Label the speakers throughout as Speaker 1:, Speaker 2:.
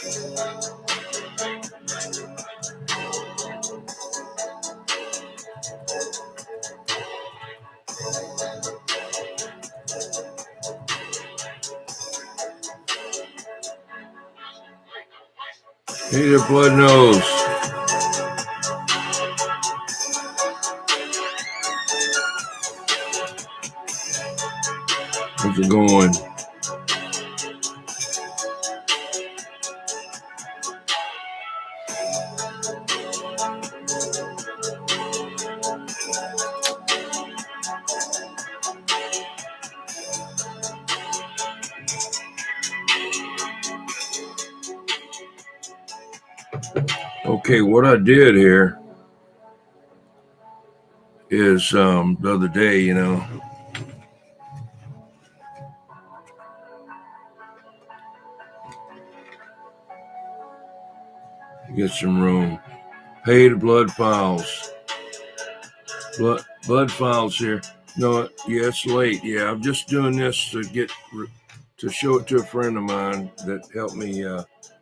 Speaker 1: Hey there, blood nose. How's it going? Okay, what I did here is the other day, get some room. Pay the blood files. Blood files here. No, yeah, it's late. Yeah, I'm just doing this to show it to a friend of mine that helped me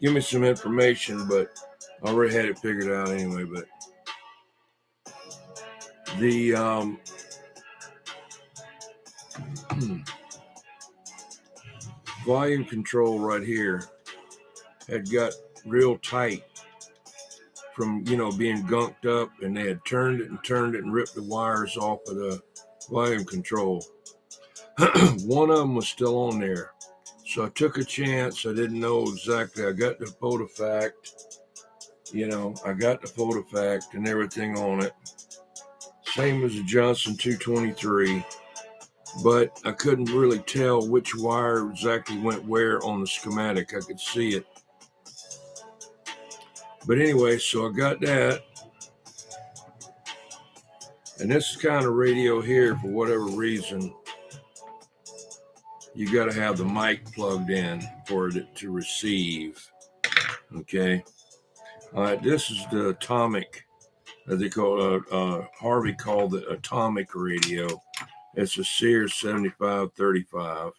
Speaker 1: give me some information, but I already had it figured out anyway. But the volume control right here had got real tight from being gunked up, and they had turned it and ripped the wires off of the volume control. One of them was still on there, so I took a chance. I didn't know exactly. I got the PhotoFact, and everything on it, same as the Johnson 223, but I couldn't really tell which wire exactly went where on the schematic. I could see it, but anyway, so I got that. And this kind of radio here, for whatever reason, you got to have the mic plugged in for it to receive. Okay. All right. This is the atomic, as they call Harvey called it, atomic radio. It's a Sears 7535,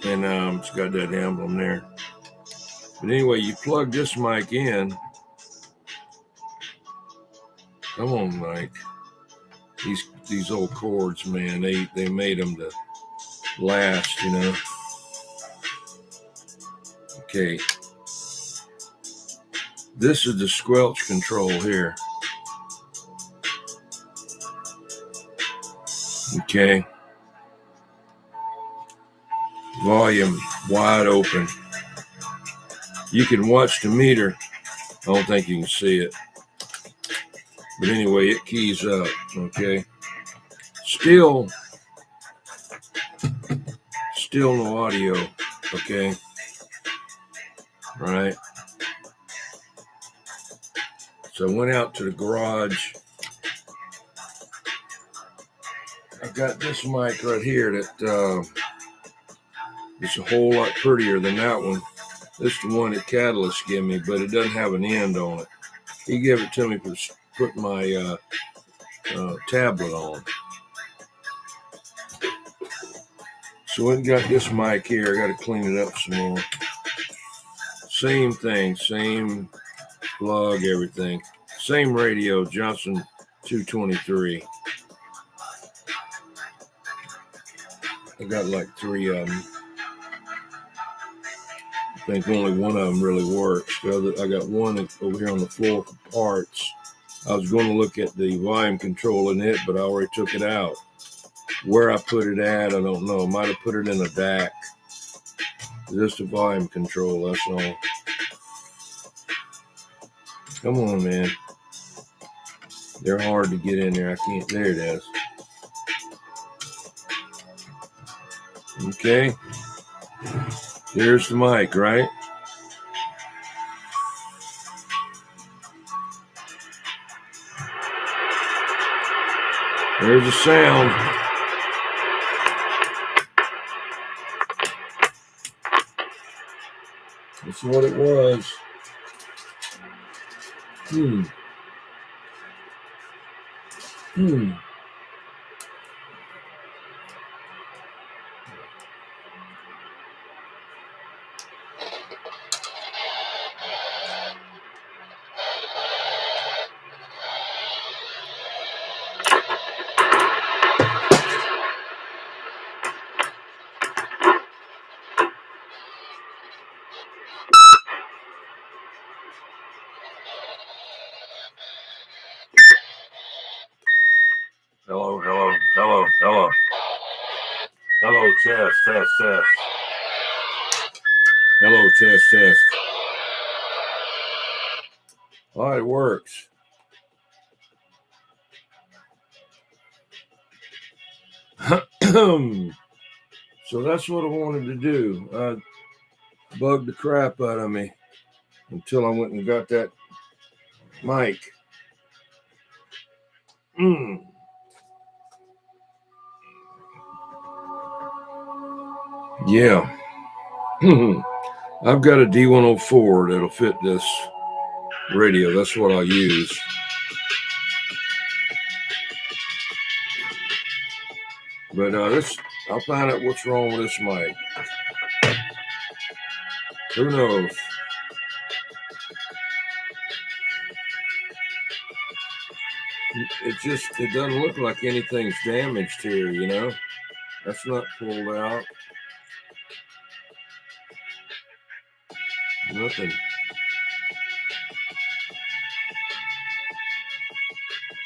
Speaker 1: and it's got that emblem there. But anyway, you plug this mic in. Come on, Mike. These old cords, man, they made them to last, Okay. This is the squelch control here. Okay. Volume wide open. You can watch the meter. I don't think you can see it. But anyway, it keys up. Okay. Still no audio. Okay. Right. So I went out to the garage. I got this mic right here that it's a whole lot prettier than that one. This is the one that Catalyst gave me, but it doesn't have an end on it. He gave it to me for putting my tablet on. So I got this mic here. I got to clean it up some more. Same thing, same plug, everything. Same radio, Johnson 223. I got like 3 of them. I think only one of them really works. I got one over here on the floor for parts. I was going to look at the volume control in it, but I already took it out. Where I put it at, I don't know. Might have put it in a DAC. Just a volume control, that's all. Come on, man. They're hard to get in there. I can't. There it is. Okay. Here's the mic, right? There's the sound. That's what it was. Hello, hello, hello, hello. Hello, test, test, test. Hello, test, test. Oh, it works. So that's what I wanted to do. Bugged the crap out of me until I went and got that mic. Yeah. I've got a D104 that'll fit this radio. That's what I'll use. But I'll find out what's wrong with this mic. Who knows? It doesn't look like anything's damaged here, you know? That's not pulled out. Nothing.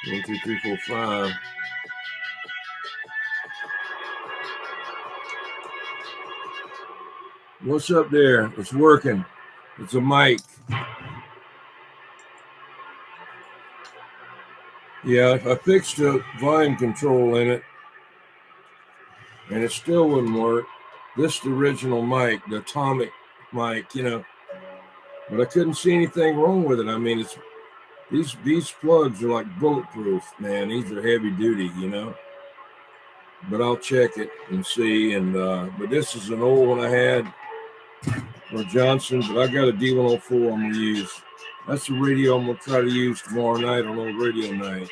Speaker 1: 1, 2, 3, 4, 5. What's up there? It's working. It's a mic. Yeah, I fixed the volume control in it, and it still wouldn't work. This is the original mic, the atomic mic, you know. But I couldn't see anything wrong with it. I mean, it's these plugs are like bulletproof, man. These are heavy duty, you know. But I'll check it and see. And but this is an old one I had for Johnson, but I got a D104 I'm gonna use. That's the radio I'm gonna try to use tomorrow night on old radio night.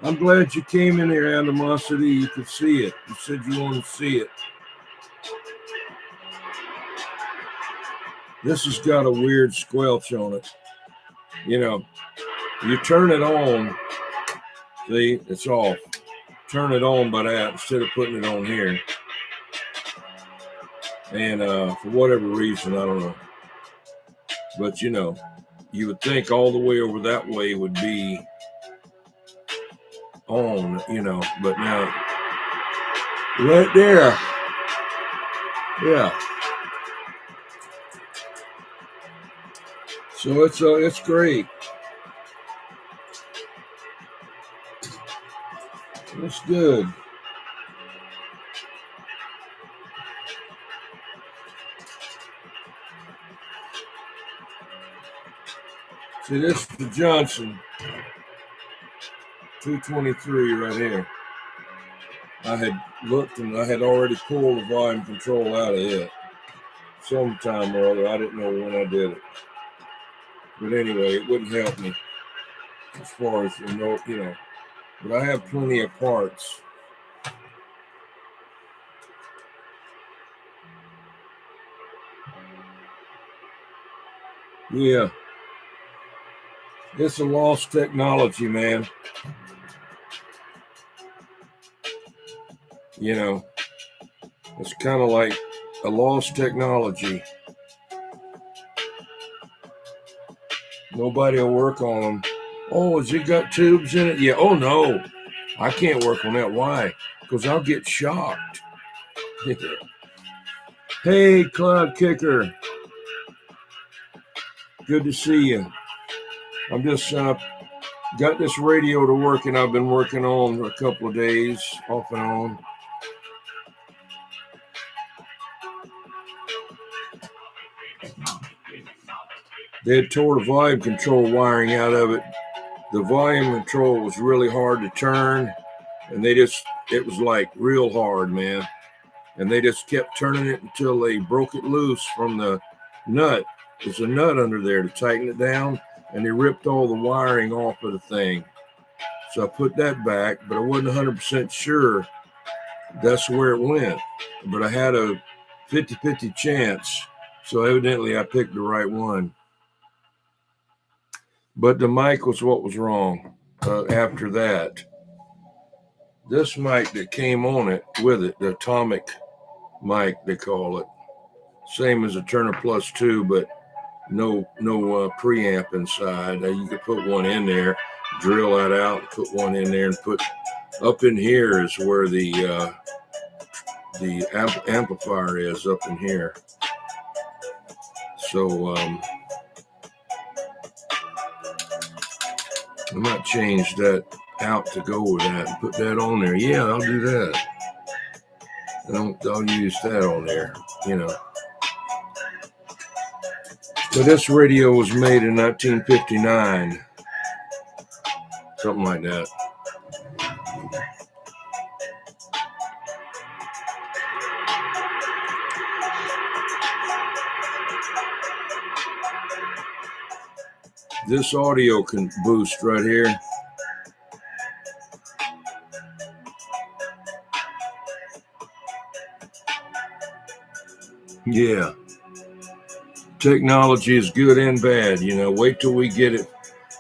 Speaker 1: I'm glad you came in here, Animosity. You could see it. You said you wanted to see it. This has got a weird squelch on it. You know, you turn it on. See, it's off. Turn it on by that instead of putting it on here. And for whatever reason, I don't know. But, you know, you would think all the way over that way would be on, you know. But now, right there. Yeah. So it's great. It's good. See, this is the Johnson 223 right here. I had looked and I had already pulled the volume control out of it sometime or other. I didn't know when I did it. But anyway, it wouldn't help me as far as, you know. But I have plenty of parts. Yeah. It's a lost technology, man. You know, it's kind of like a lost technology. Nobody will work on them. Oh, has it got tubes in it? Yeah. Oh, no. I can't work on that. Why? Because I'll get shocked. Hey, Cloud Kicker. Good to see you. I'm just got this radio to work, and I've been working on for a couple of days, off and on. They had tore the volume control wiring out of it. The volume control was really hard to turn, and it was like real hard, man. And they just kept turning it until they broke it loose from the nut. There's a nut under there to tighten it down, and they ripped all the wiring off of the thing. So I put that back, but I wasn't 100% sure that's where it went. But I had a 50-50 chance, so evidently I picked the right one. But the mic was what was wrong after that. This mic that came on it with it, the atomic mic they call it, same as a Turner Plus 2, but no preamp inside. You could put one in there, drill that out, and put one in there, and put Up in here is where the amplifier is, up in here. So I might change that out to go with that and put that on there. Yeah, I'll do that. And I'll use that on there, you know. But this radio was made in 1959, something like that. This audio can boost right here. Yeah. Technology is good and bad, you know. Wait till we get it.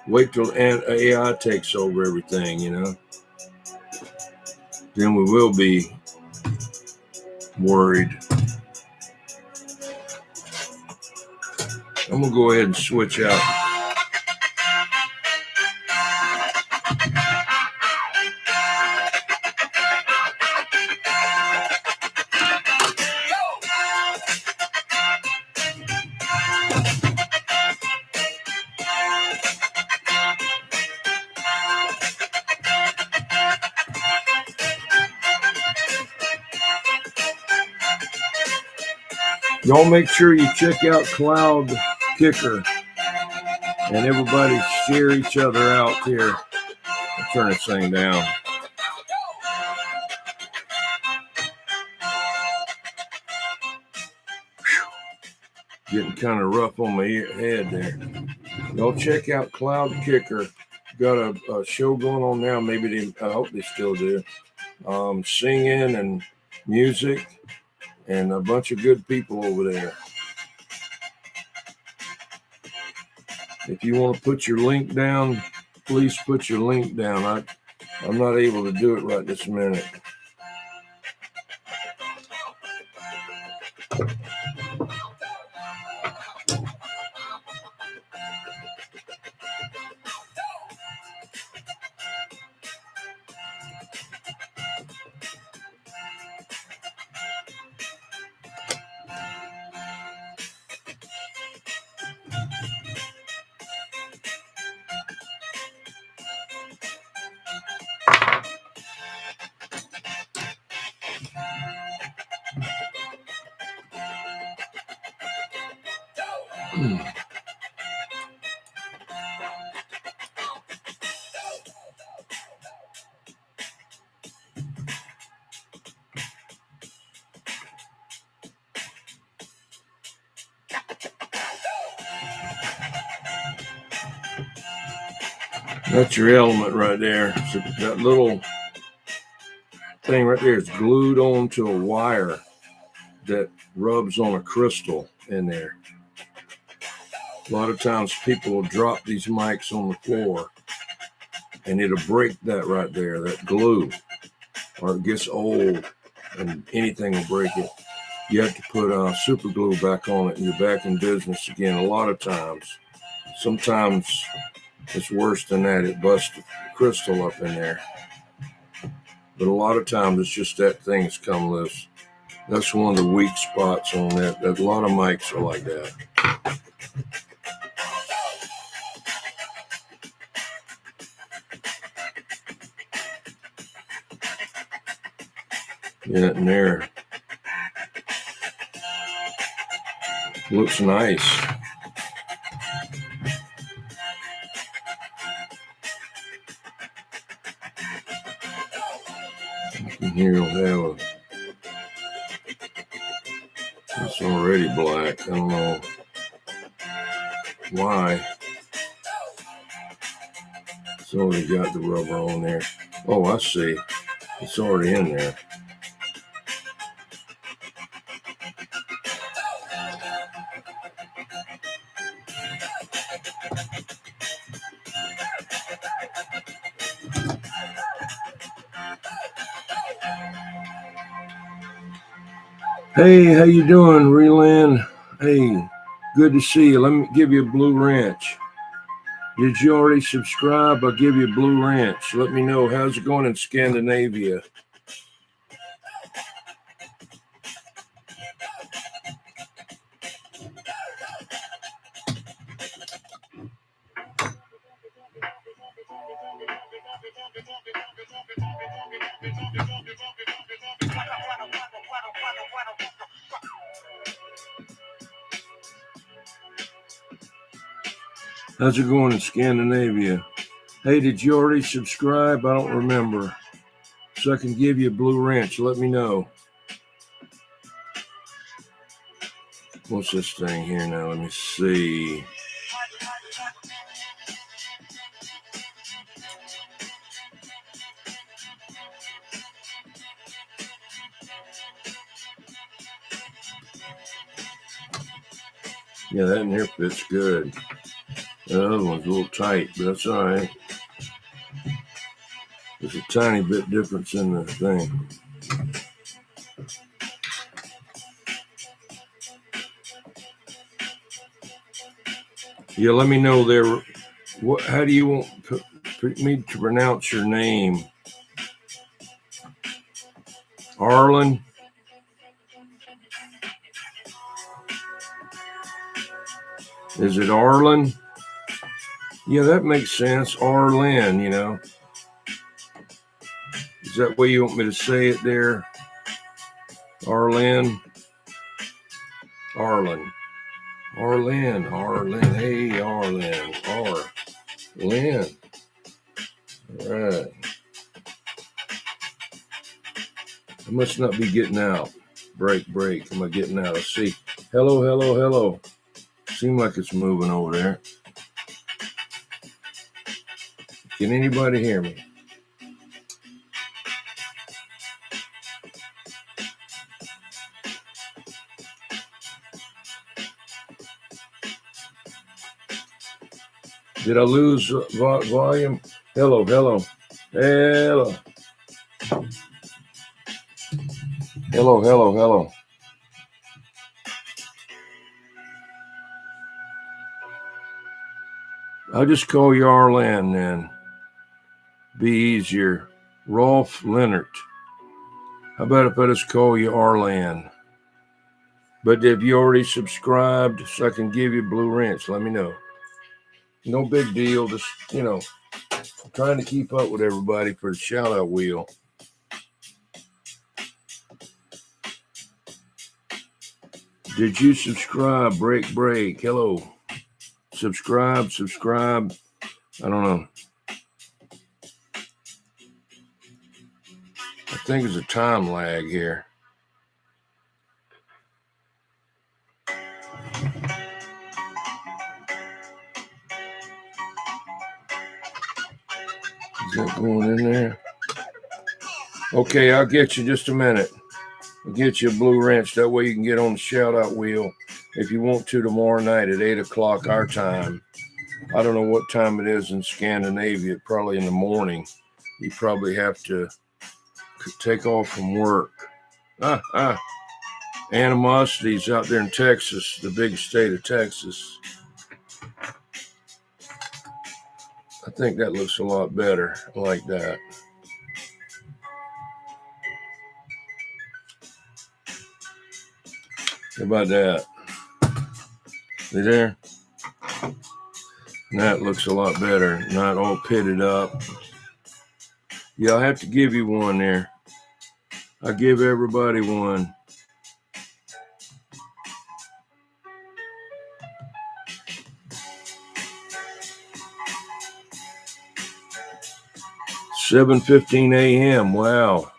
Speaker 1: Wait till AI takes over everything, you know. Then we will be worried. I'm going to go ahead and switch out. Y'all make sure you check out Cloud Kicker and everybody share each other out here. I'll turn this thing down. Getting kind of rough on my head there. Y'all check out Cloud Kicker. Got a show going on now. Maybe I hope they still do. Singing and music and a bunch of good people over there. If you want to put your link down, please put your link down. I'm not able to do it right this minute. That's your element right there. So that little thing right there is glued onto a wire that rubs on a crystal in there. A lot of times people will drop these mics on the floor and it'll break that right there, that glue, or it gets old and anything will break it. You have to put super glue back on it and you're back in business again. A lot of times. Sometimes it's worse than that. It busts the crystal up in there. But a lot of times it's just that thing's come loose. That's one of the weak spots on that. A lot of mics are like that. Yeah, in there. Looks nice. Here we'll have it's already black. I don't know why. It's already got the rubber on there. Oh, I see. It's already in there. Hey, how you doing, Reland? Hey, good to see you. Let me give you a blue wrench. Did you already subscribe? I'll give you a blue ranch. Let me know. How's it going in Scandinavia? How's it going in Scandinavia? Hey, did you already subscribe? I don't remember. So I can give you a blue ranch. Let me know. What's this thing here now? Let me see. Yeah, that in here fits good. The other one's a little tight, but that's all right. There's a tiny bit difference in the thing. Yeah, let me know there. How do you want me to pronounce your name? Arlen? Is it Arlen? Yeah, that makes sense. Arlen, you know. Is that the way you want me to say it there? Arlen? Arlen. Arlen. Arlen. Hey, Arlen. Arlen. All right. I must not be getting out. Break. Am I getting out? Let's see. Hello. Seems like it's moving over there. Can anybody hear me? Did I lose volume? Hello. Hello. I'll just call you Arlen then. Be easier. Rolf Leonard. How about if I just call you Arlen? But if you already subscribed, so I can give you blue ranch, let me know. No big deal. Just, trying to keep up with everybody for the shout out wheel. Did you subscribe? Break. Hello. Subscribe. I don't know. I think there's a time lag here. Is that going in there? Okay, I'll get you just a minute. I'll get you a blue ranch. That way you can get on the shout out wheel if you want to tomorrow night at 8 o'clock our time. I don't know what time it is in Scandinavia, probably in the morning. You probably have to take off from work. Animosities out there in Texas, the big state of Texas. I think that looks a lot better. I like that. How about that? You there? That looks a lot better. Not all pitted up. Yeah, I'll have to give you one there. I'll give everybody one. $7:15 a.m. Wow.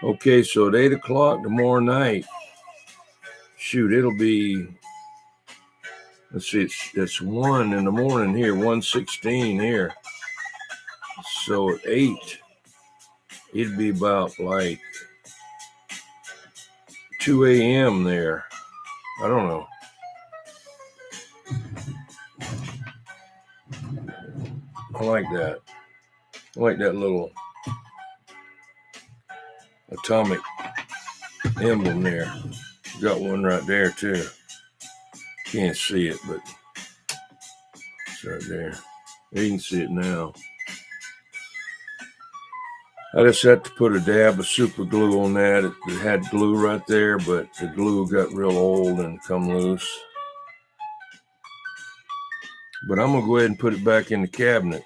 Speaker 1: Okay, so at 8 o'clock tomorrow night. Shoot, it'll be. Let's see, it's 1 in the morning here, 1:16 here. So at 8, it'd be about like 2 a.m. there. I don't know. I like that. I like that little atomic emblem there. Got one right there too. Can't see it, but right there. You can see it now. I just had to put a dab of super glue on that. It had glue right there, but the glue got real old and come loose. But I'm going to go ahead and put it back in the cabinet.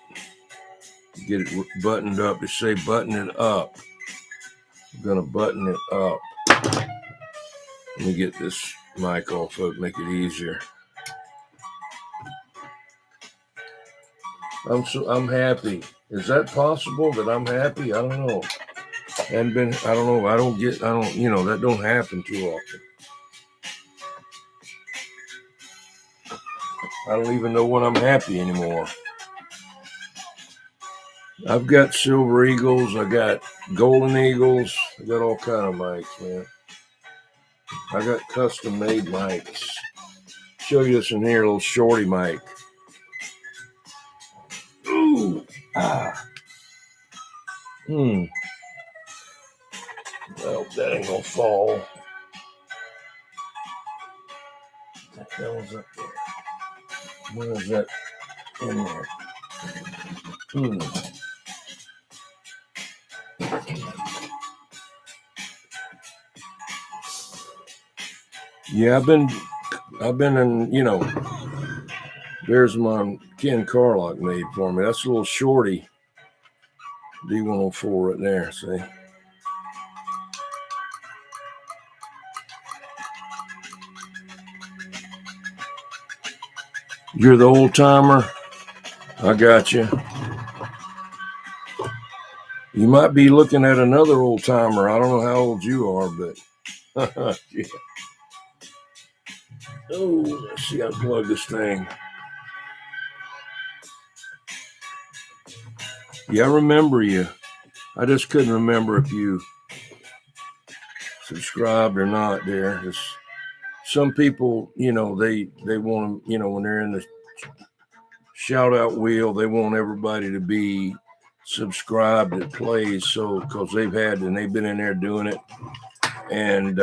Speaker 1: Get it buttoned up. They say button it up. I'm going to button it up. Let me get this mic off of it, make it easier. I'm happy. Is that possible that I'm happy? I don't know. I don't know. That don't happen too often. I don't even know when I'm happy anymore. I've got silver eagles. I got golden eagles. I got all kind of mics, man. I got custom made mics. Show you this in here, a little shorty mic. Ooh. Ah. Well, that ain't gonna fall. What the hell is up there? Where is that in there? Yeah, I've been in, there's my Ken Carlock made for me. That's a little shorty D104 right there, see? You're the old timer? I got you. You might be looking at another old timer. I don't know how old you are, but yeah. Oh, let's see, I unplug this thing. Yeah, I remember you. I just couldn't remember if you subscribed or not there. Some people, they want to, when they're in the shout out wheel, they want everybody to be subscribed that plays. So, because they've been in there doing it and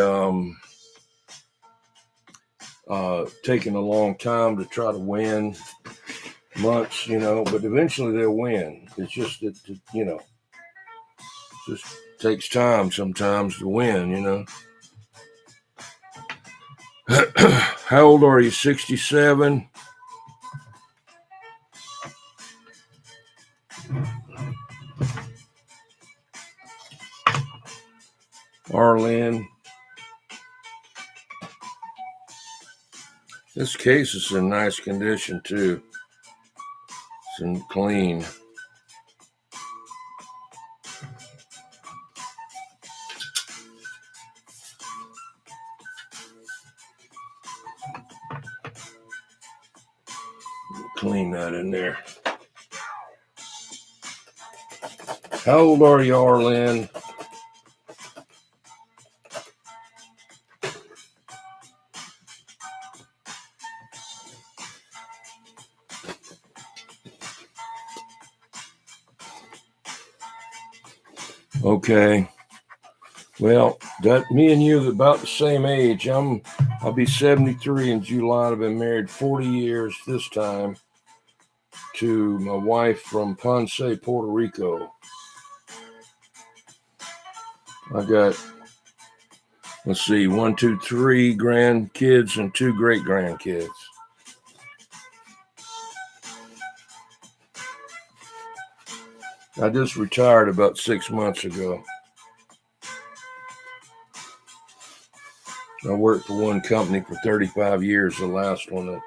Speaker 1: taking a long time to try to win months, but eventually they'll win. It's just that, just takes time sometimes to win, How old are you? 67? Arlen. This case is in nice condition too. It's in clean. Clean that in there. How old are you, Arlen? Okay. Well, me and you are about the same age. I'll be 73 in July. I've been married 40 years this time to my wife from Ponce, Puerto Rico. I got, 1, 2, 3 grandkids and 2 great grandkids. I just retired about 6 months ago. I worked for one company for 35 years. The last one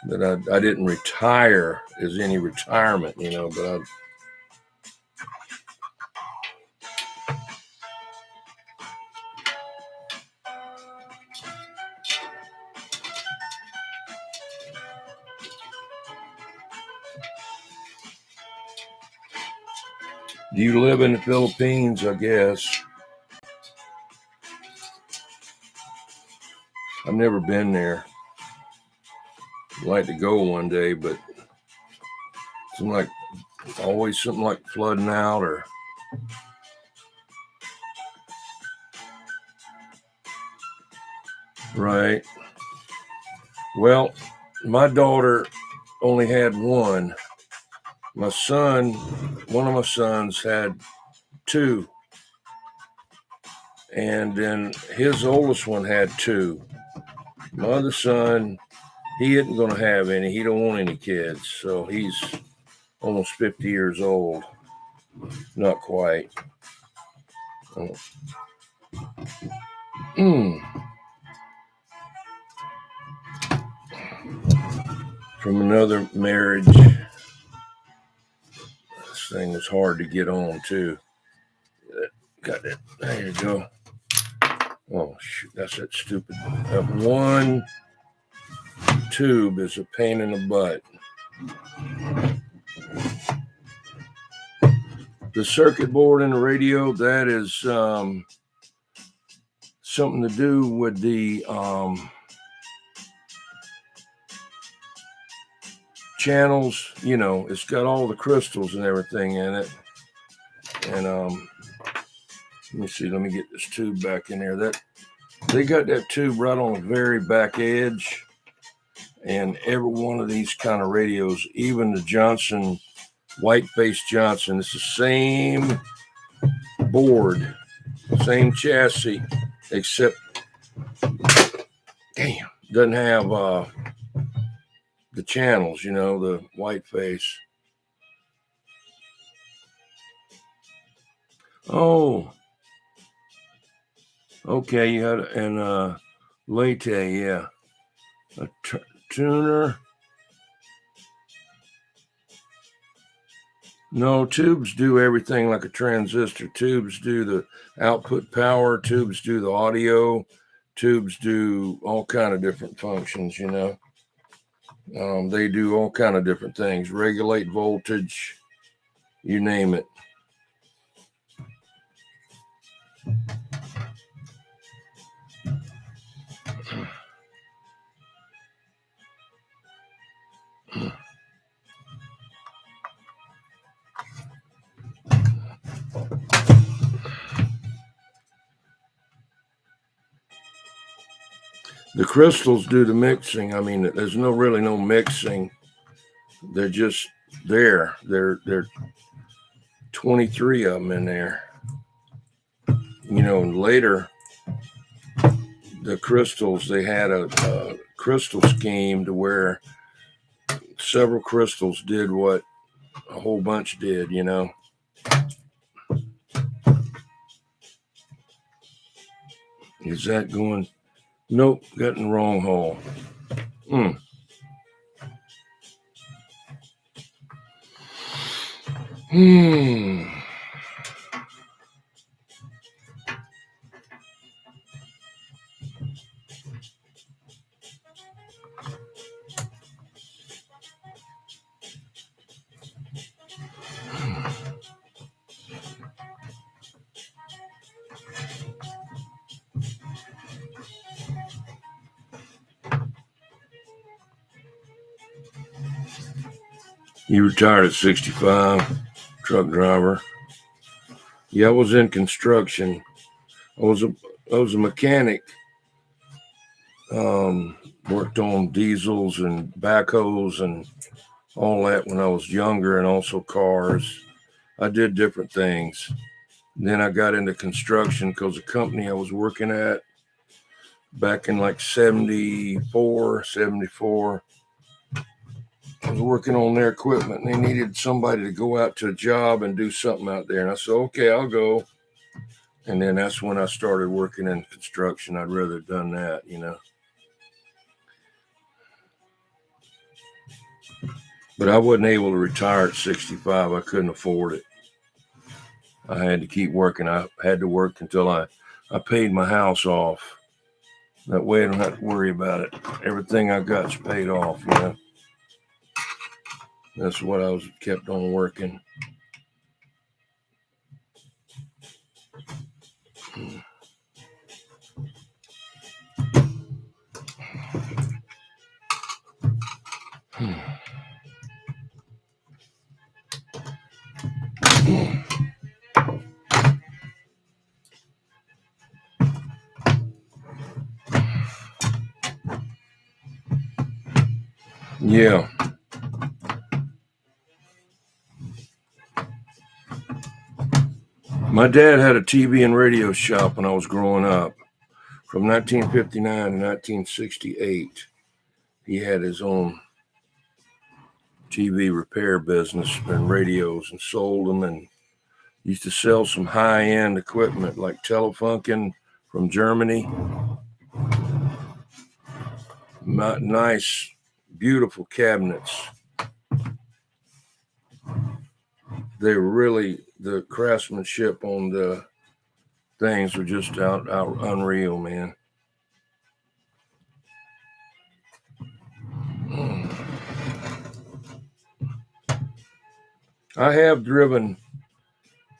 Speaker 1: that I didn't retire as any retirement, but do you live in the Philippines? I guess. I've never been there. I'd like to go one day, but always something like flooding out or. Right. Well, my daughter, only had one. My son, one of my sons had two. And then his oldest one had two. My other son, he isn't going to have any. He don't want any kids. So he's almost 50 years old. Not quite. Oh. From another marriage. This thing was hard to get on, too. Got it. There you go. Oh, shoot. That's that stupid. That one tube is a pain in the butt. The circuit board in the radio, that is something to do with the channels. You know, it's got all the crystals and everything in it. And let me see, let me get this tube back in there. That they got that tube right on the very back edge. And every one of these kind of radios, even the Johnson, Whiteface Johnson, it's the same board, same chassis, except, damn, doesn't have the channels, you know, the Whiteface. Oh, okay, you had an latte, yeah, a tuner. No, tubes do everything like a transistor. Tubes do the output power. Tubes do the audio. Tubes do all kind of different functions, you know. They do all kind of different things. Regulate voltage, you name it. The crystals do the mixing. I mean, there's really no mixing. They're just there. There 23 of them in there. You know, later, the crystals, they had a crystal scheme to where several crystals did what a whole bunch did, you know. Is that going? Nope, got in the wrong hole. You retired at 65, truck driver. Yeah, I was in construction. I was a mechanic. Worked on diesels and backhoes and all that when I was younger, and also cars. I did different things. And then I got into construction because the company I was working at back in like 74, I was working on their equipment, and they needed somebody to go out to a job and do something out there. And I said, okay, I'll go. And then that's when I started working in construction. I'd rather have done that, you know. But I wasn't able to retire at 65. I couldn't afford it. I had to keep working. I had to work until I paid my house off. That way I don't have to worry about it. Everything I got's paid off, you know. That's what I kept on working. Yeah. My dad had a TV and radio shop when I was growing up. From 1959 to 1968, he had his own TV repair business and radios and sold them, and used to sell some high-end equipment like Telefunken from Germany. Nice, beautiful cabinets. They were really, the craftsmanship on the things were just out unreal, man. I have driven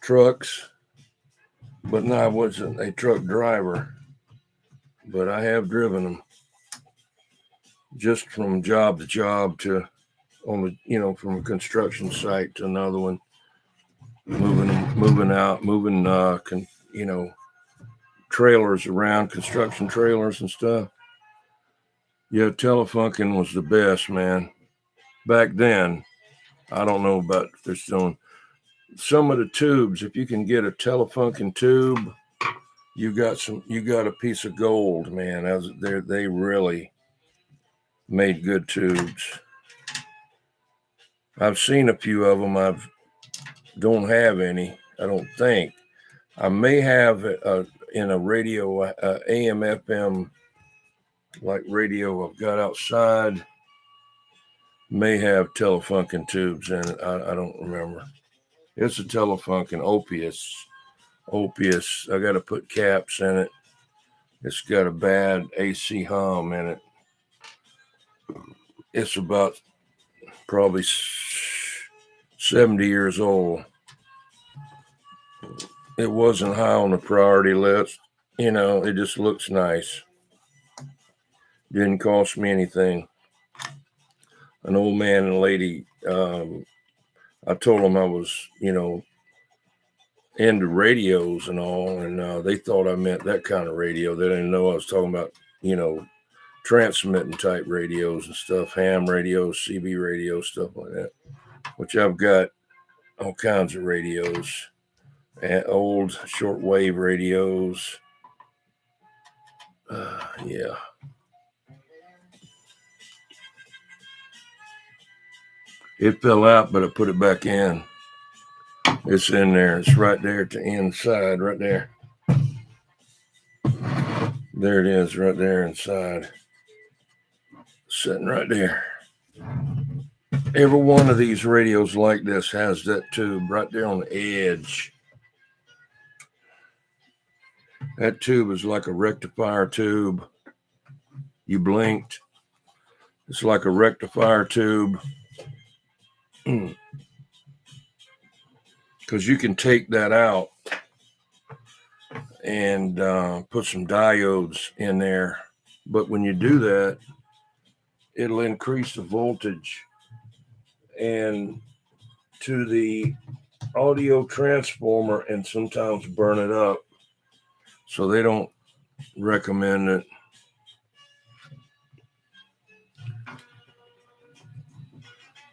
Speaker 1: trucks, but no, I wasn't a truck driver. But I have driven them just from job to job to from a construction site to another one, moving out, trailers around, construction trailers and stuff. Yeah, Telefunken was the best, man. Back then, I don't know about if they're still some of the tubes. If you can get a Telefunken tube, you got a piece of gold, man. They really made good tubes. I've seen a few of them. Don't have any, I don't think. I may have in a radio, AM, FM, like radio I've got outside, may have Telefunken tubes in it. I don't remember. It's a Telefunken Opus. I got to put caps in it. It's got a bad AC hum in it. It's about probably 70 years old. It wasn't high on the priority list. It just looks nice. Didn't cost me anything. An old man and a lady, I told them I was, into radios and all, and they thought I meant that kind of radio. They didn't know I was talking about, transmitting type radios and stuff, ham radios, CB radios, stuff like that, which I've got all kinds of radios, and old shortwave radios. Yeah. It fell out, but I put it back in. It's in there. It's right there at the inside, right there. There it is, right there inside. Sitting right there. Every one of these radios like this has that tube right there on the edge. That tube is like a rectifier tube. You blinked. It's like a rectifier tube. Because you can take that out and put some diodes in there. But when you do that, it'll increase the voltage and to the audio transformer and sometimes burn it up. So they don't recommend it.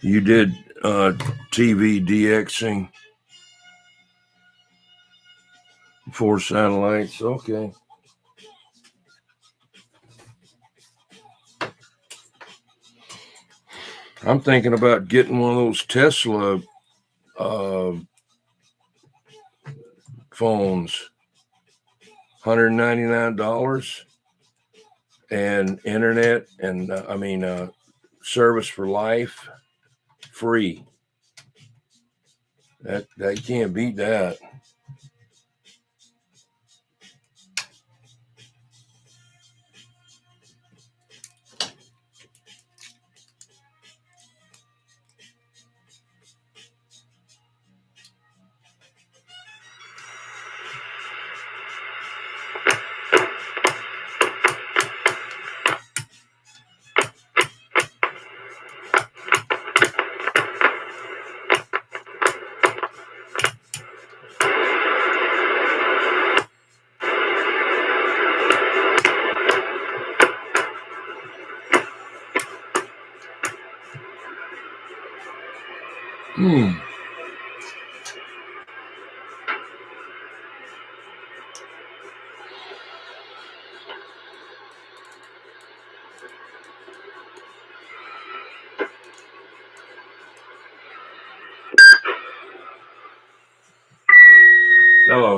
Speaker 1: You did TV DXing, 4 satellites. Okay. I'm thinking about getting one of those Tesla phones, $199, and internet and service for life, free. That can't beat that.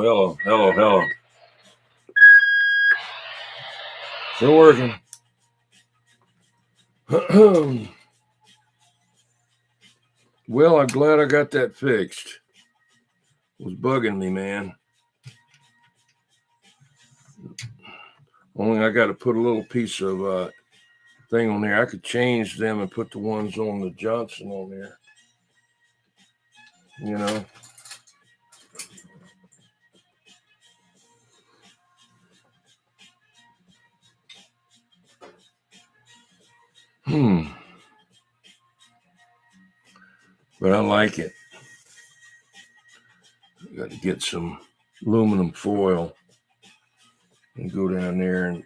Speaker 1: Hello. Still working. Well, I'm glad I got that fixed. It was bugging me, man. Only I got to put a little piece of thing on there. I could change them and put the ones on the Johnson on there. You know. But I like it. Got to get some aluminum foil and go down there and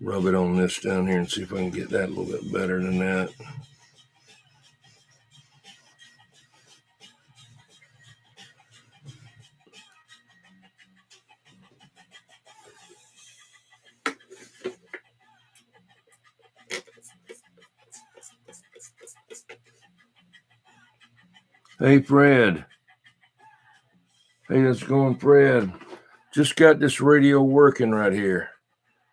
Speaker 1: rub it on this down here and see if I can get that a little bit better than that. Hey, Fred. Hey, how's it going, Fred? Just got this radio working right here.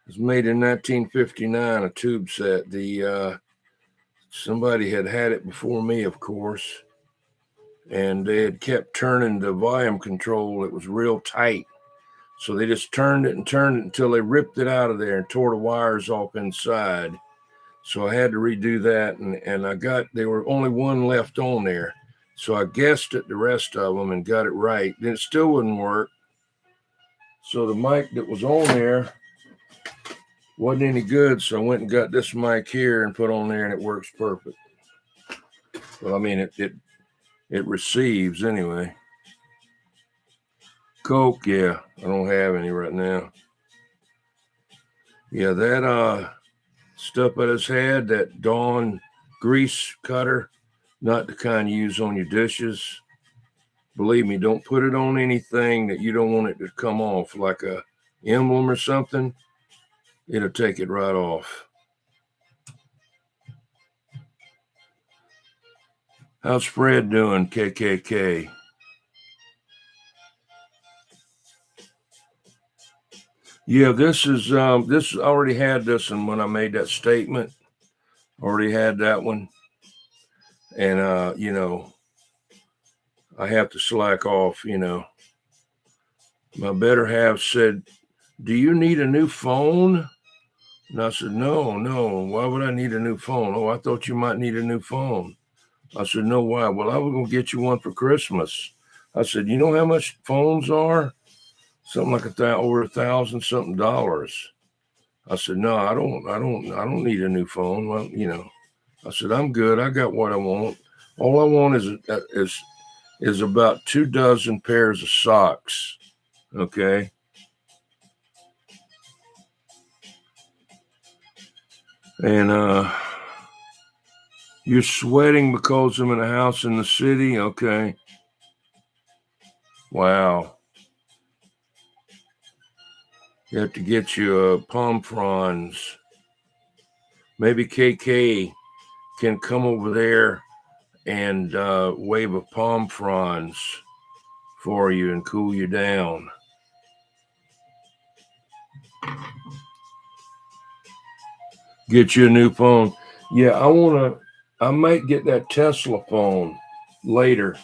Speaker 1: It was made in 1959, a tube set. Somebody had it before me, of course, and they had kept turning the volume control. It was real tight. So they just turned it until they ripped it out of there and tore the wires off inside. So I had to redo that, and there were only one left on there. So I guessed at the rest of them and got it right. Then it still wouldn't work. So the mic that was on there wasn't any good. So I went and got this mic here and put on there, and it works perfect. Well, I mean, it receives anyway. Coke, yeah. I don't have any right now. Yeah, that stuff I just had, that Dawn grease cutter, not the kind you use on your dishes. Believe me, don't put it on anything that you don't want it to come off, like a emblem or something. It'll take it right off. How's Fred doing, KKK? Yeah, this already had this one when I made that statement. Already had that one. And I have to slack off, My better half said, "Do you need a new phone?" And I said, No. Why would I need a new phone? Oh, I thought you might need a new phone. I said, no, why? Well, I was going to get you one for Christmas. I said, you know how much phones are? Something like over $1,000 something dollars. I said, no, I don't need a new phone. Well, I said, I'm good. I got what I want. All I want is about 24 pairs of socks. Okay. And you're sweating because I'm in a house in the city. Okay. Wow. You have to get you palm fronds. Maybe KK can come over there and wave a palm fronds for you and cool you down. Get you a new phone. Yeah, I might get that Tesla phone later.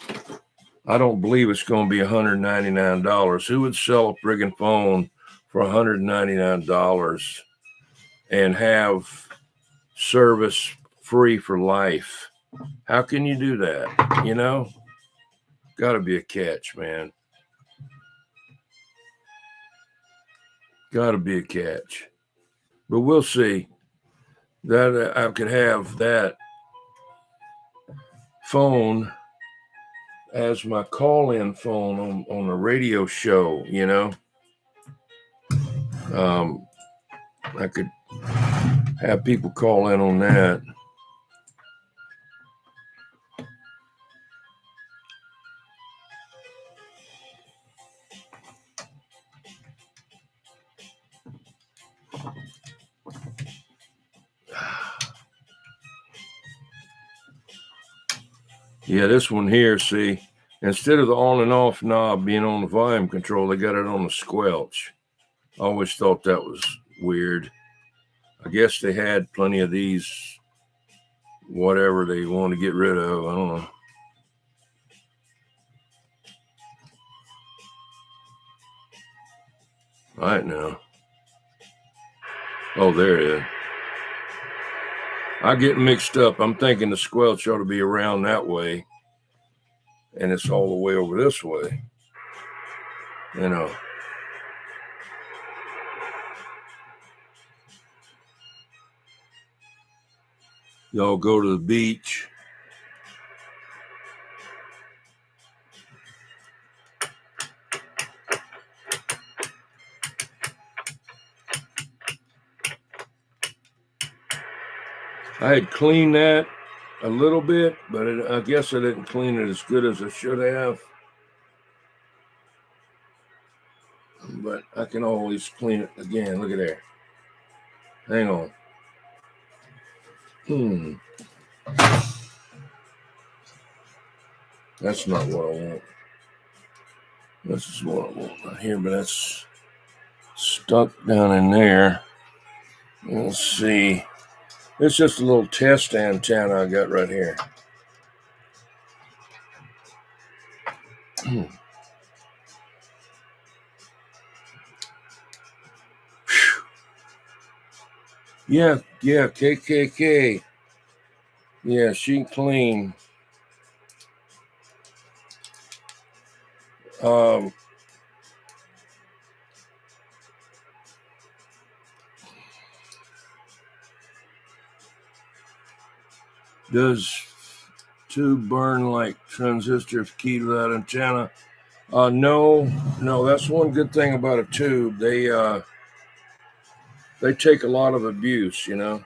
Speaker 1: I don't believe it's going to be $199. Who would sell a friggin' phone for $199 and have service free for life? How can you do that? Got to be a catch, man. Got to be a catch. But we'll see. That I could have that phone as my call-in phone on a radio show, I could have people call in on that. Yeah, this one here, see, Instead of the on and off knob being on the volume control, they got it on the squelch. I always thought that was weird. I guess they had plenty of these, whatever they want to get rid of. I don't know. All right now. Oh, there it is. I get mixed up. I'm thinking the squelch ought to be around that way, and it's all the way over this way. You know. Y'all go to the beach. I had cleaned that a little bit, but I guess I didn't clean it as good as I should have. But I can always clean it again. Look at there. Hang on. That's not what I want. This is what I want right here, but that's stuck down in there. Let's see. It's just a little test antenna I got right here. Yeah, KKK. Yeah, she clean. Does tube burn like transistor if keyed without antenna? No. That's one good thing about a tube. They take a lot of abuse, you know.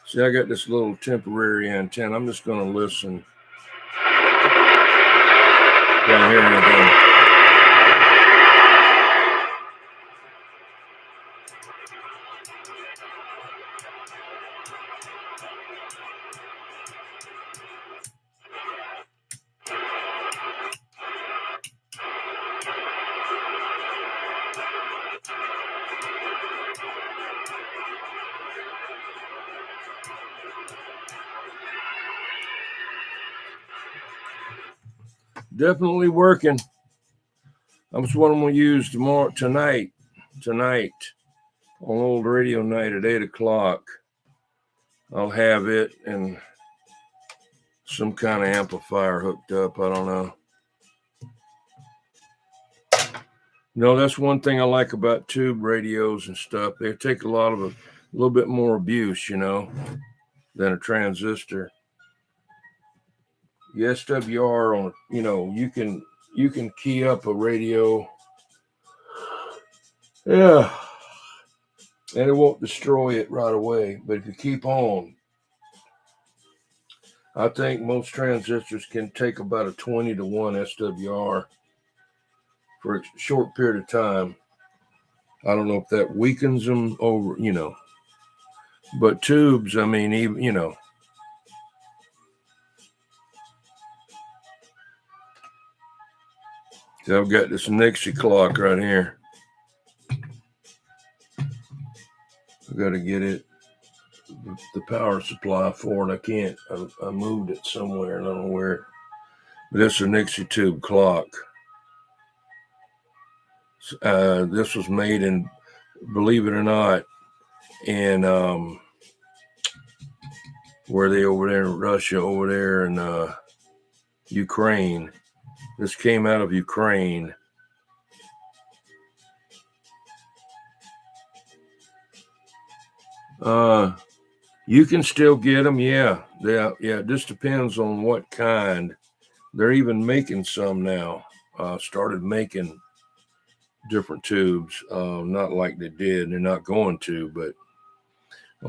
Speaker 1: See, I got this little temporary antenna. I'm just going to listen. Can't hear anything. Definitely working. That's what I'm going to use tonight on old radio night at 8 o'clock. I'll have it and some kind of amplifier hooked up. I don't know. No, that's one thing I like about tube radios and stuff. They take a little bit more abuse, you know, than a transistor. The SWR on, you know, you can key up a radio. Yeah. And it won't destroy it right away. But if you keep on, I think most transistors can take about a 20-to-1 SWR for a short period of time. I don't know if that weakens them over, you know. But tubes, I mean, even, you know. So I've got this Nixie clock right here. I've got to get it, the power supply for it. I can't. I moved it somewhere. I don't know where. But this is a Nixie tube clock. This was made in, believe it or not, in where they over there in Russia, over there in Ukraine. This came out of Ukraine. You can still get them, yeah. It just depends on what kind. They're even making some now. Started making different tubes. Not like they did. They're not going to, but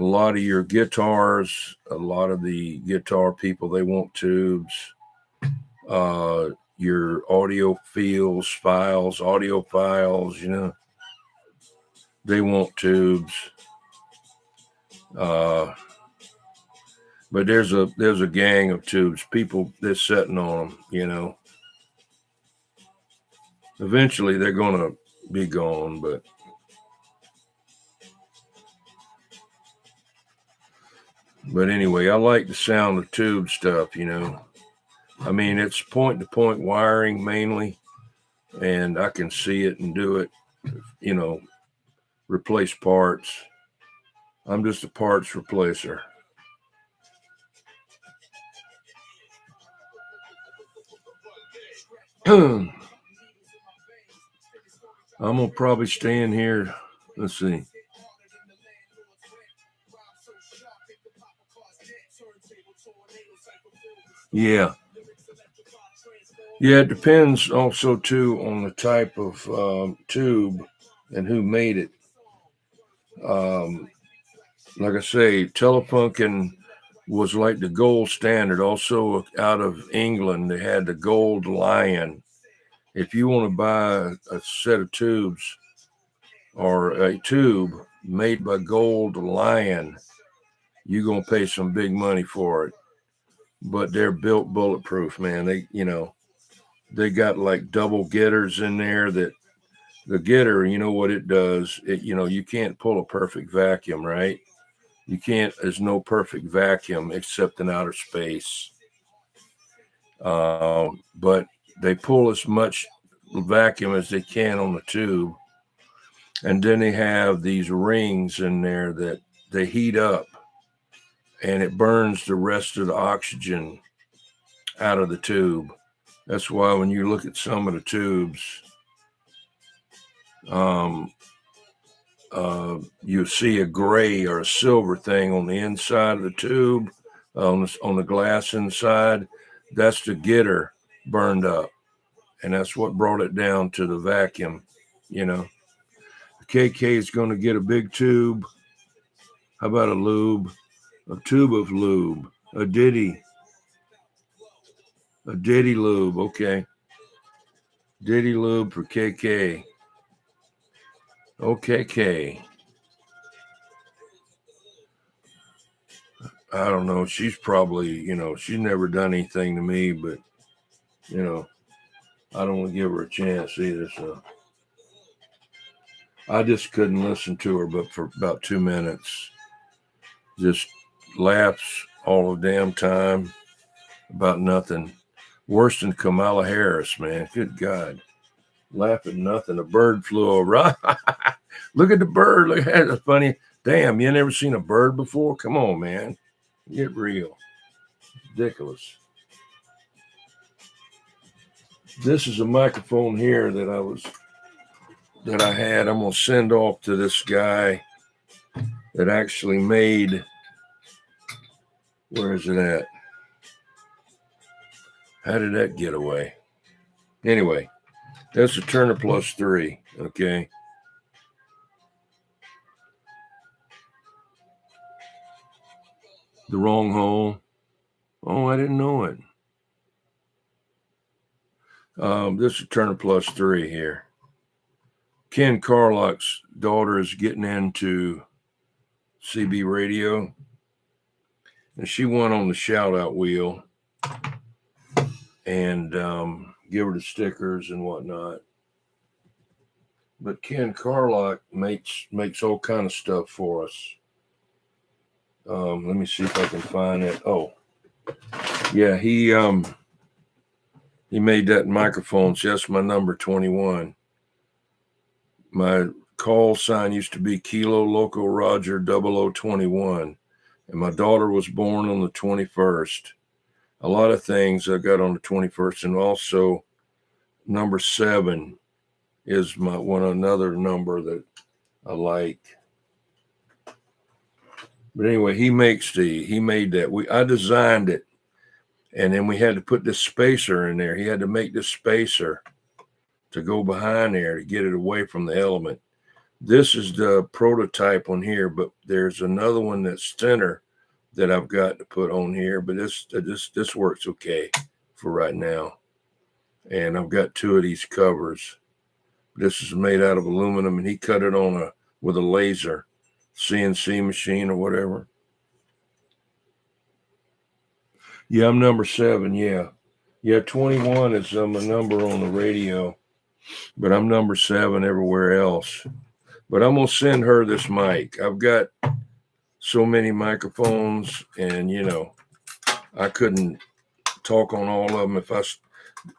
Speaker 1: a lot of your guitars, a lot of the guitar people, they want tubes. Your audio files, you know, they want tubes. But there's a gang of tubes, people that's sitting on them, you know. Eventually they're gonna be gone, but anyway, I like the sound of tube stuff, you know. I mean, it's point to point wiring mainly, and I can see it and do it, you know, replace parts. I'm just a parts replacer. I'm gonna probably stay in here. Let's see. Yeah. Yeah, it depends also too on the type of tube and who made it. Um, like I say, Telefunken was like the gold standard. Also out of England, they had the Gold Lion. If you want to buy a set of tubes or a tube made by Gold Lion, you're gonna pay some big money for it. But they're built bulletproof, man. They got like double getters in there that the getter, you know what it does? You can't pull a perfect vacuum, right? You can't, there's no perfect vacuum except in outer space. But they pull as much vacuum as they can on the tube. And then they have these rings in there that they heat up and it burns the rest of the oxygen out of the tube. That's why when you look at some of the tubes, you see a gray or a silver thing on the inside of the tube, on the glass inside. That's the getter burned up, and that's what brought it down to the vacuum. You know, the KK is going to get a big tube. How about a lube? A tube of lube. A ditty. A ditty lube. Okay. Ditty lube for KK. OKK. I don't know. She's probably, she's never done anything to me, but, you know, I don't want to give her a chance either. So I just couldn't listen to her, but for about 2 minutes, just laughs all the damn time about nothing. Worse than Kamala Harris, man. Good God. Laugh at nothing. A bird flew over. Look at the bird. Look at that. Funny. Damn, you never seen a bird before? Come on, man. Get real. Ridiculous. This is a microphone here that I had. I'm gonna send off to this guy that actually made. Where is it at? How did that get away? Anyway, that's a Turner Plus 3. Okay. The wrong hole. Oh, I didn't know it. This is Turner Plus 3 here. Ken Carlock's daughter is getting into CB radio, and she went on the shout out wheel and give her the stickers and whatnot. But Ken Carlock makes all kind of stuff for us. Let me see if I can find it. Oh, yeah, he made that microphone. So that's my number 21. My call sign used to be Kilo Loco Roger 0021, and my daughter was born on the 21st. A lot of things I got on the 21st, and also number 7 is another number that I like. But anyway, he made that. I designed it, and then we had to put this spacer in there. He had to make this spacer to go behind there to get it away from the element. This is the prototype on here, but there's another one that's thinner that I've got to put on here. But this works okay for right now. And I've got 2 of these covers. This is made out of aluminum, and he cut it with a laser CNC machine or whatever. Yeah, I'm number 7. Yeah. Yeah, 21 is a number on the radio, but I'm number 7 everywhere else. But I'm going to send her this mic. I've got so many microphones, and, I couldn't talk on all of them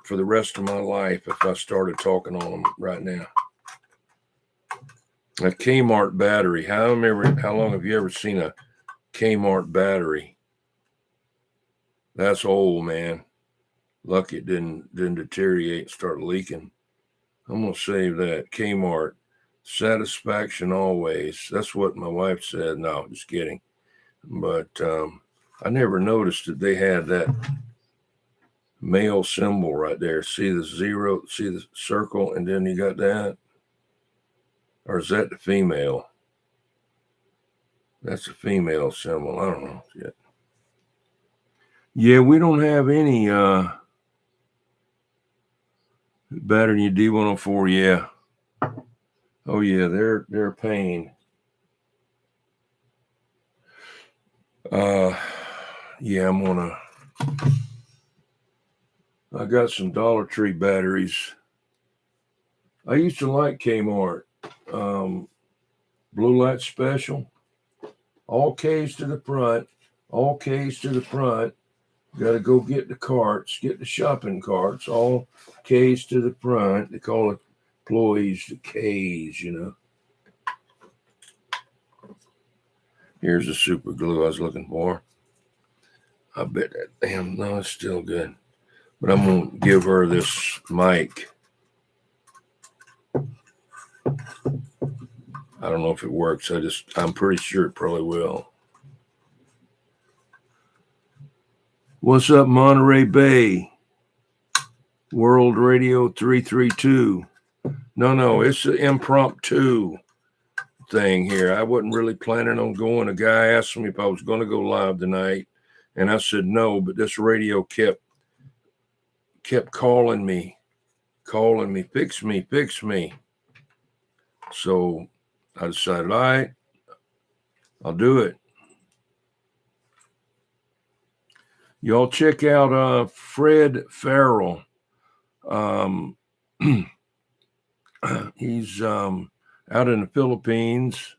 Speaker 1: for the rest of my life if I started talking on them right now. A Kmart battery. How long have you ever seen a Kmart battery? That's old, man. Lucky it didn't deteriorate and start leaking. I'm going to save that. Kmart. Satisfaction always. That's what my wife said. No, just kidding. But I never noticed that they had that male symbol right there. See the zero, see the circle, and then you got that? Or is that the female? That's a female symbol. I don't know yet. Yeah, we don't have any better than your D104. Yeah. Oh yeah, they're a pain. Yeah, I got some Dollar Tree batteries. I used to like Kmart. Blue light special. All K's to the front. All K's to the front. Got to go get the carts, get the shopping carts. All K's to the front. They call employees the K's, Here's the super glue I was looking for. I bet that, no, it's still good. But I'm going to give her this mic. I don't know if it works. I'm pretty sure it probably will. What's up, Monterey Bay? World Radio 332. No, it's an impromptu thing here. I wasn't really planning on going. A guy asked me if I was going to go live tonight, and I said no, but this radio kept calling me, fix me. So I decided, all right, I'll do it. Y'all check out Fred Farrell. He's out in the Philippines.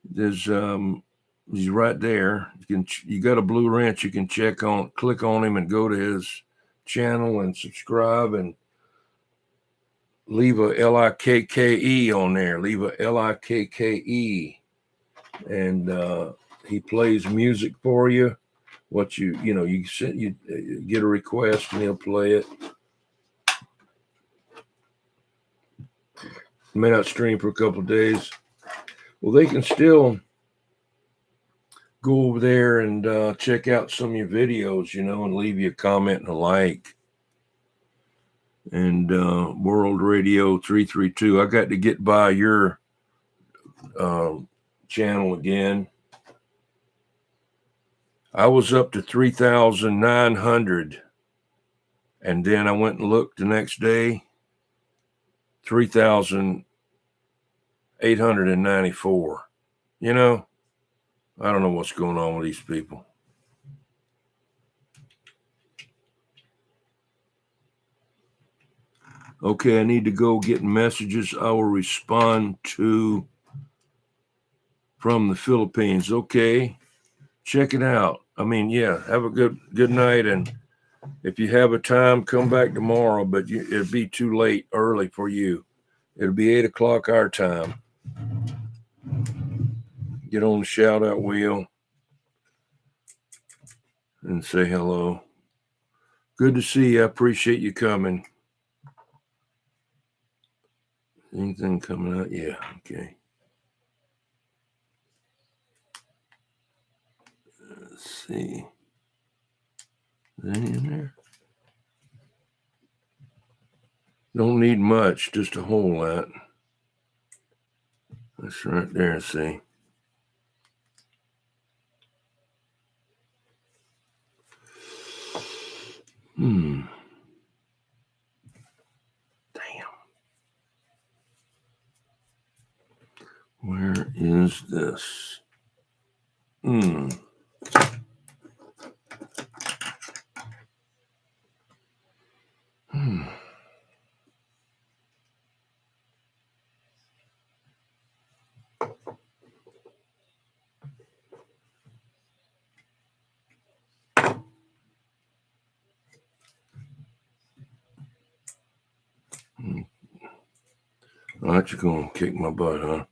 Speaker 1: There's he's right there. You got a blue wrench. You can click on him and go to his channel and subscribe and leave a LIKKE on there. Leave a LIKKE, and he plays music for you. What you get a request and he'll play it. May not stream for a couple of days. Well, they can still go over there and check out some of your videos, and leave you a comment and a like. And World Radio 332. I got to get by your channel again. I was up to 3,900. And then I went and looked the next day. 3,894. I don't know what's going on with these people. Okay, I need to go get messages I will respond to from the Philippines. Okay, check it out. Have a good night, and if you have a time, come back tomorrow, but it'll be too late early for you. It'll be 8 o'clock our time. Get on the shout out wheel and say hello. Good to see you. I appreciate you coming. Anything coming out? Yeah, okay. Let's see. Is any in there? Don't need much, just a whole lot. That's right there, see. Damn. Where is this? Aren't you going to kick my butt, huh?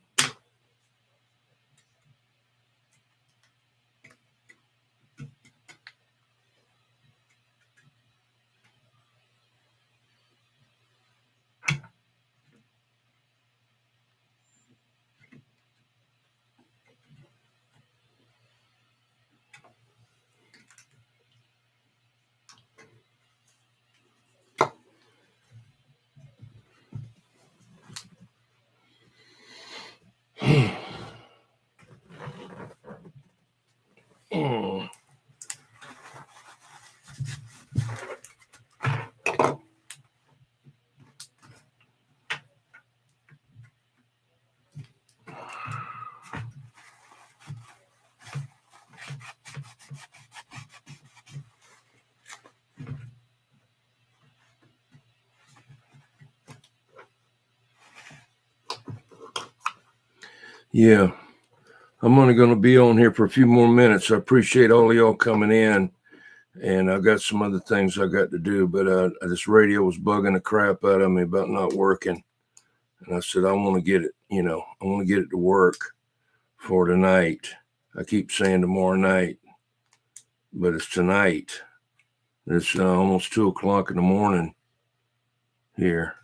Speaker 1: Yeah, I'm only going to be on here for a few more minutes. I appreciate all of y'all coming in, and I got some other things I got to do, but this radio was bugging the crap out of me about not working. And I said, I want to get it, I want to get it to work for tonight. I keep saying tomorrow night, but it's tonight. It's almost 2 o'clock in the morning here.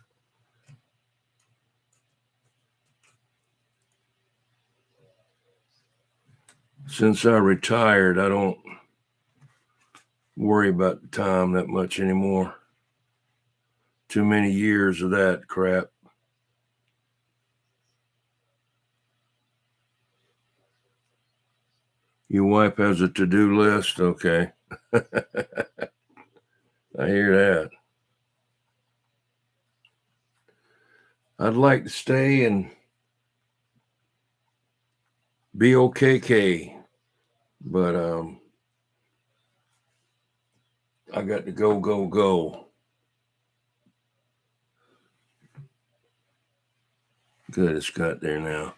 Speaker 1: Since I retired, I don't worry about the time that much anymore. Too many years of that crap. Your wife has a to-do list? Okay. I hear that. I'd like to stay and be OKK, but I got to go. Good, it's got there now.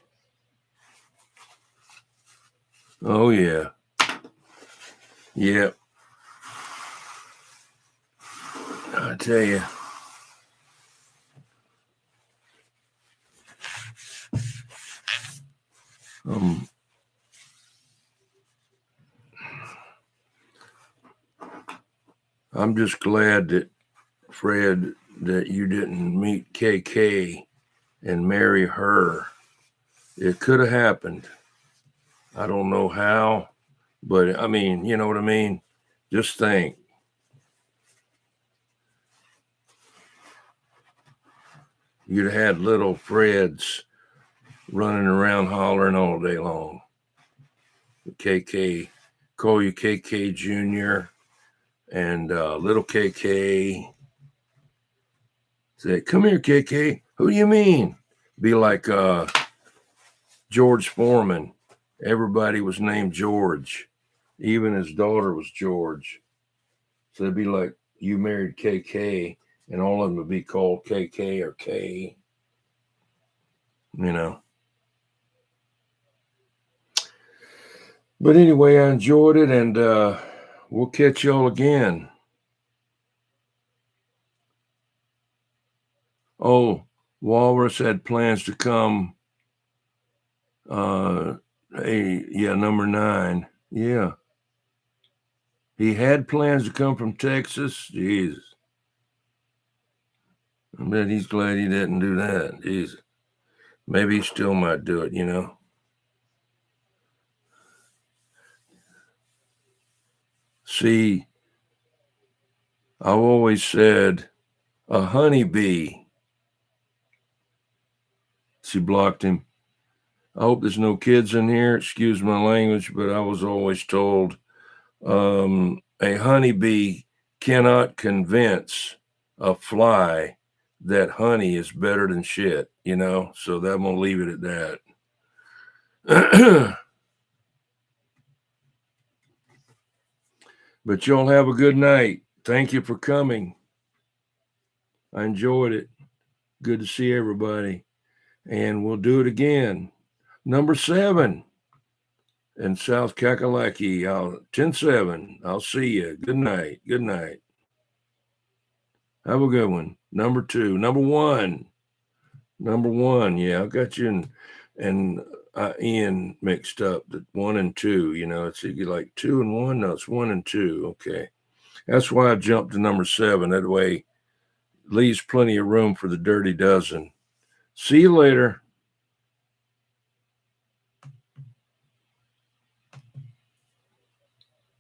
Speaker 1: Oh, yeah. Yep. I tell you. I'm just glad that, Fred, that you didn't meet KK and marry her. It could have happened. I don't know how, but I mean, you know what I mean? Just think. You'd have had little Freds running around hollering all day long. KK, call you KK Jr. and little KK. Say, come here, KK. Who do you mean? Be like George Foreman. Everybody was named George. Even his daughter was George. So it'd be like you married KK, and all of them would be called KK or K. But anyway, I enjoyed it, and we'll catch y'all again. Oh, Walrus had plans to come. Number 9. Yeah. He had plans to come from Texas. Jesus. I bet he's glad he didn't do that. Jesus. Maybe he still might do it, See, I've always said a honeybee. She blocked him. I hope there's no kids in here. Excuse my language, but I was always told a honeybee cannot convince a fly that honey is better than shit, so that I'm going to leave it at that. But y'all have a good night. Thank you for coming. I enjoyed it. Good to see everybody. And we'll do it again. Number 7 in South Kakalaki. 10-7. I'll see you. Good night. Good night. Have a good one. Number 2. Number 1. Number one, yeah, I got you and Ian mixed up. The 1 and 2, you know, it's either like 2 and 1. No, it's 1 and 2. Okay, that's why I jumped to number 7. That way, leaves plenty of room for the dirty dozen. See you later.